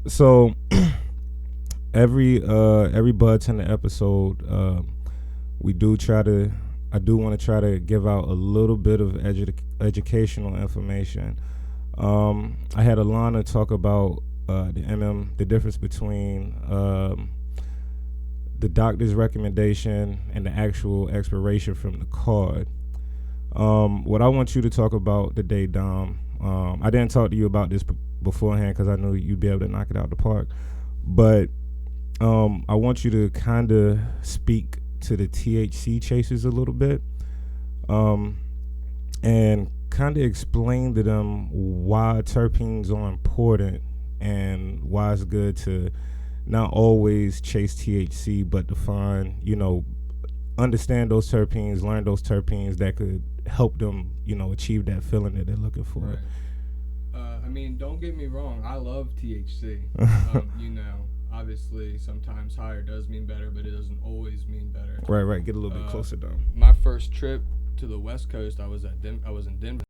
So every Budtender episode, we do try to. I do want to try to give out a little bit of educational information. I had Alana talk about the difference between the doctor's recommendation and the actual expiration from the card. What I want you to talk about today, Dom, I didn't talk to you about this beforehand because I knew you'd be able to knock it out the park. But I want you to kind of speak to the THC chasers a little bit, and kind of explain to them why terpenes are important and why it's good to not always chase THC, but to find, understand those terpenes, learn those terpenes that could help them, achieve that feeling that they're looking for. Right. Don't get me wrong. I love THC. Obviously, sometimes higher does mean better, but it doesn't always mean better. Right. Get a little bit closer, though. My first trip to the West Coast, I was in Denver.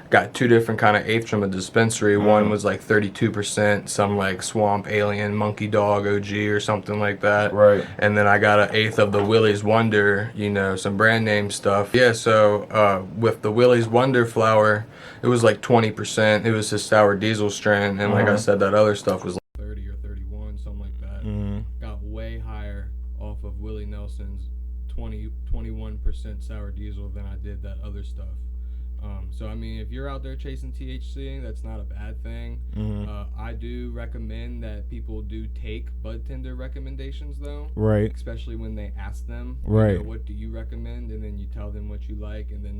Got two different kind of eighths from a dispensary. One was like 32%, some like swamp alien monkey dog OG or something like that. Right. And then I got an eighth of the Willie's Wonder, some brand name stuff. Yeah, so with the Willie's Wonder flower, it was like 20%. It was his sour diesel strain, and like I said, that other stuff was like 30 or 31, something like that. Got way higher off of Willie Nelson's 21% sour diesel than I did that other stuff. So if you're out there chasing THC, that's not a bad thing. I do recommend that people do take Budtender recommendations, though. Right. Especially when they ask them, right, what do you recommend, and then you tell them what you like, and then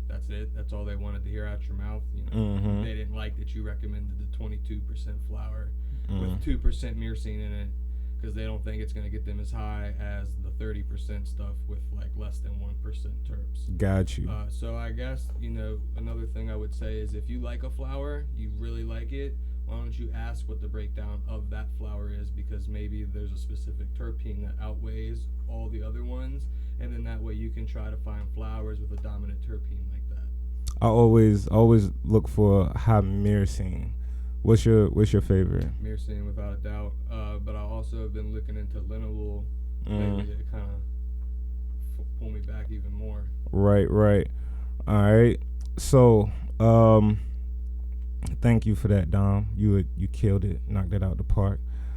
that's it. That's all they wanted to hear out your mouth. They didn't like that you recommended the 22% flour with 2% myrcene in it, because they don't think it's going to get them as high as the 30% stuff with like less than 1% terps. Got you. So I guess, another thing I would say is if you like a flower, you really like it, why don't you ask what the breakdown of that flower is, because maybe there's a specific terpene that outweighs all the other ones, and then that way you can try to find flowers with a dominant terpene like that. I always look for high myrcene. What's your favorite? Myrcene, without a doubt. But I also have been looking into linalool lately to kind of pull me back even more. Right. All right. So, thank you for that, Dom. You killed it, knocked it out the park.